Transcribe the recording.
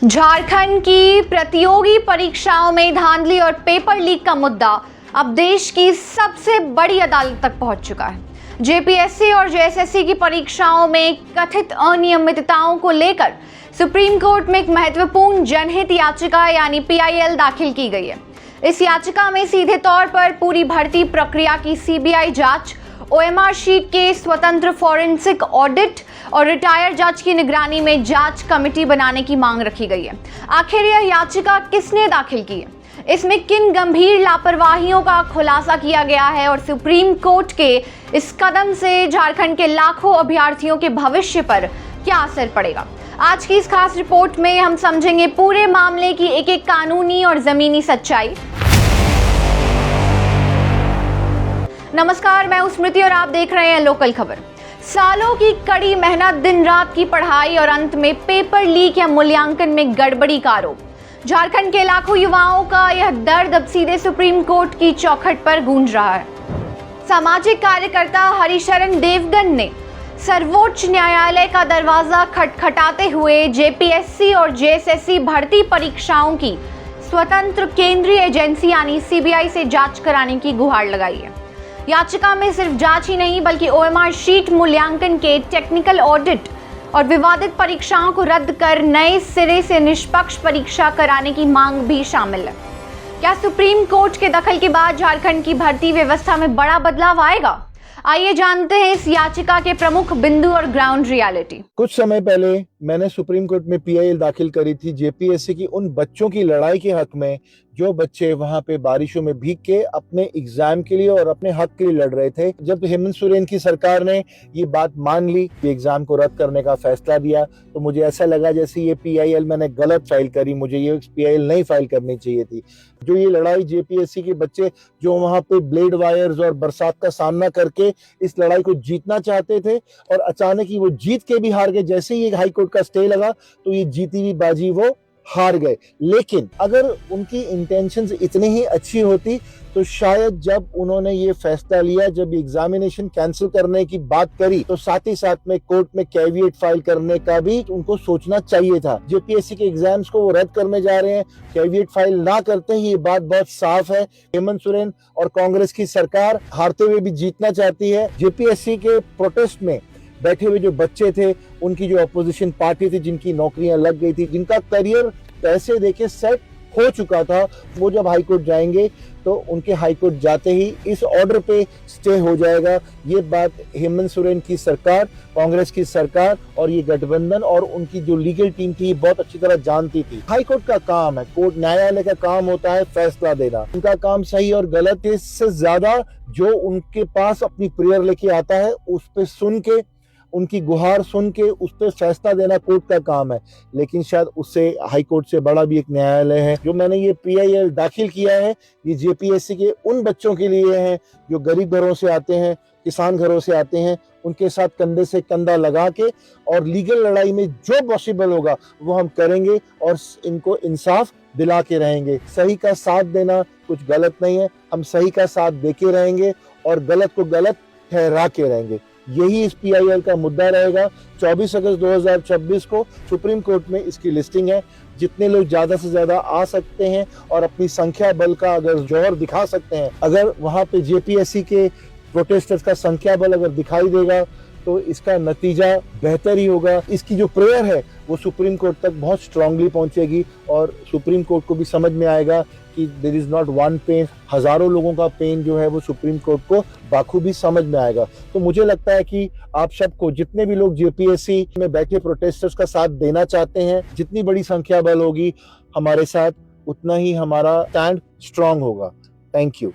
झारखंड की प्रतियोगी परीक्षाओं में धांधली और पेपर लीक का मुद्दा अब देश की सबसे बड़ी अदालत तक पहुंच चुका है। जेपीएससी और जेएसएससी की परीक्षाओं में कथित अनियमितताओं को लेकर सुप्रीम कोर्ट में एक महत्वपूर्ण जनहित याचिका यानी पीआईएल दाखिल की गई है। इस याचिका में सीधे तौर पर पूरी भर्ती प्रक्रिया की सीबीआई जांच, ओएमआर शीट के स्वतंत्र फॉरेंसिक ऑडिट और रिटायर्ड जज की निगरानी में जांच कमेटी बनाने की मांग रखी गई है। आखिर यह याचिका किसने दाखिल की है, इसमें किन गंभीर लापरवाहियों का खुलासा किया गया है और सुप्रीम कोर्ट के इस कदम से झारखंड के लाखों अभ्यर्थियों के भविष्य पर क्या असर पड़ेगा। आज की इस खास रिपोर्ट में हम समझेंगे पूरे मामले की एक एक कानूनी और जमीनी सच्चाई। नमस्कार, मैं हूं स्मृति और आप देख रहे हैं लोकल खबर। सालों की कड़ी मेहनत, दिन रात की पढ़ाई और अंत में पेपर लीक या मूल्यांकन में गड़बड़ी का आरोप। झारखंड के लाखों युवाओं का यह दर्द अब सीधे सुप्रीम कोर्ट की चौखट पर गूंज रहा है। सामाजिक कार्यकर्ता हरिशरण देवगन ने सर्वोच्च न्यायालय का दरवाजा खटखटाते हुए जेपीएससी और जेएसएससी भर्ती परीक्षाओं की स्वतंत्र केंद्रीय एजेंसी यानी सीबीआई से जांच कराने की गुहार लगाई है। याचिका में सिर्फ जांच ही नहीं बल्कि ओएमआर शीट, मूल्यांकन के टेक्निकल ऑडिट और विवादित परीक्षाओं को रद्द कर नए सिरे से निष्पक्ष परीक्षा कराने की मांग भी शामिल है। क्या सुप्रीम कोर्ट के दखल के बाद झारखंड की भर्ती व्यवस्था में बड़ा बदलाव आएगा? आइए जानते हैं इस याचिका के प्रमुख बिंदु और ग्राउंड रियलिटी। कुछ समय पहले मैंने सुप्रीम कोर्ट में पीआईएल दाखिल करी थी जेपीएससी की उन बच्चों की लड़ाई के हक में जो बच्चे वहां पे बारिशों में भीग के अपने एग्जाम के लिए और अपने हक के लिए लड़ रहे थे। जब हेमंत सोरेन की सरकार ने ये बात मान ली कि एग्जाम को रद्द करने का फैसला दिया, तो मुझे ऐसा लगा जैसे ये पीआईएल मैंने गलत फाइल करी, मुझे ये पीआईएल नहीं फाइल करनी चाहिए थी। जो ये लड़ाई जेपीएससी के बच्चे जो वहां पे ब्लेड वायर्स और बरसात का सामना करके इस लड़ाई को जीतना चाहते थे और अचानक ही वो जीत के भी हार गए। जैसे ही हाई कोर्ट का स्टे लगा तो ये जीती हुई बाजी वो हार गए। लेकिन अगर उनकी इंटेंशंस इतनी ही अच्छी होती तो शायद जब उन्होंने ये फैसला लिया, जब एग्जामिनेशन कैंसिल करने की बात करी, तो साथ ही साथ में कोर्ट में कैविएट फाइल करने का भी उनको सोचना चाहिए था। जेपीएससी के एग्जाम्स को वो रद्द करने जा रहे हैं, कैविएट फाइल ना करते ही ये बात बहुत साफ है। हेमंत सोरेन और कांग्रेस की सरकार हारते हुए भी जीतना चाहती है। जेपीएससी के प्रोटेस्ट में बैठे हुए जो बच्चे थे, उनकी जो अपोजिशन पार्टी थी, जिनकी नौकरियां लग गई थी, जिनका करियर पैसे देके सेट हो चुका था, वो जब हाई कोर्ट जाएंगे तो उनके हाई कोर्ट जाते ही इस ऑर्डर पे स्टे हो जाएगा। ये बात हेमंत सोरेन की सरकार, कांग्रेस की सरकार और ये गठबंधन और उनकी जो लीगल टीम थी बहुत अच्छी तरह जानती थी। हाई कोर्ट का काम है, कोर्ट न्यायालय का काम होता है फैसला देना। उनका काम सही और गलत से ज्यादा जो उनके पास अपनी प्रेयर लेके आता है उस पे सुन के, उनकी गुहार सुन के उस पर फैसला देना कोर्ट का काम है। लेकिन शायद उससे हाई कोर्ट से बड़ा भी एक न्यायालय है। जो मैंने ये पीआईएल दाखिल किया है, ये जेपीएससी के उन बच्चों के लिए है जो गरीब घरों से आते हैं, किसान घरों से आते हैं। उनके साथ कंधे से कंधा लगा के और लीगल लड़ाई में जो पॉसिबल होगा वो हम करेंगे और इनको इंसाफ दिला के रहेंगे। सही का साथ देना कुछ गलत नहीं है, हम सही का साथ देके रहेंगे और गलत को गलत ठहरा के रहेंगे। यही इस पीआईएल का मुद्दा रहेगा। 24 अगस्त 2026 को सुप्रीम कोर्ट में इसकी लिस्टिंग है। जितने लोग ज्यादा से ज्यादा आ सकते हैं और अपनी संख्या बल का अगर जौहर दिखा सकते हैं, अगर वहां पे जेपीएससी के प्रोटेस्टर्स का संख्या बल अगर दिखाई देगा तो इसका नतीजा बेहतर ही होगा। इसकी जो प्रेयर है वो सुप्रीम कोर्ट तक बहुत स्ट्रांगली पहुंचेगी और सुप्रीम कोर्ट को भी समझ में आएगा कि there is not one pain, हजारों लोगों का पेन जो है वो सुप्रीम कोर्ट को बाखूबी समझ में आएगा। तो मुझे लगता है कि आप सबको, जितने भी लोग जेपीएससी में बैठे प्रोटेस्टर्स का साथ देना चाहते हैं, जितनी बड़ी संख्या बल होगी हमारे साथ, उतना ही हमारा स्टैंड स्ट्रांग होगा। Thank you.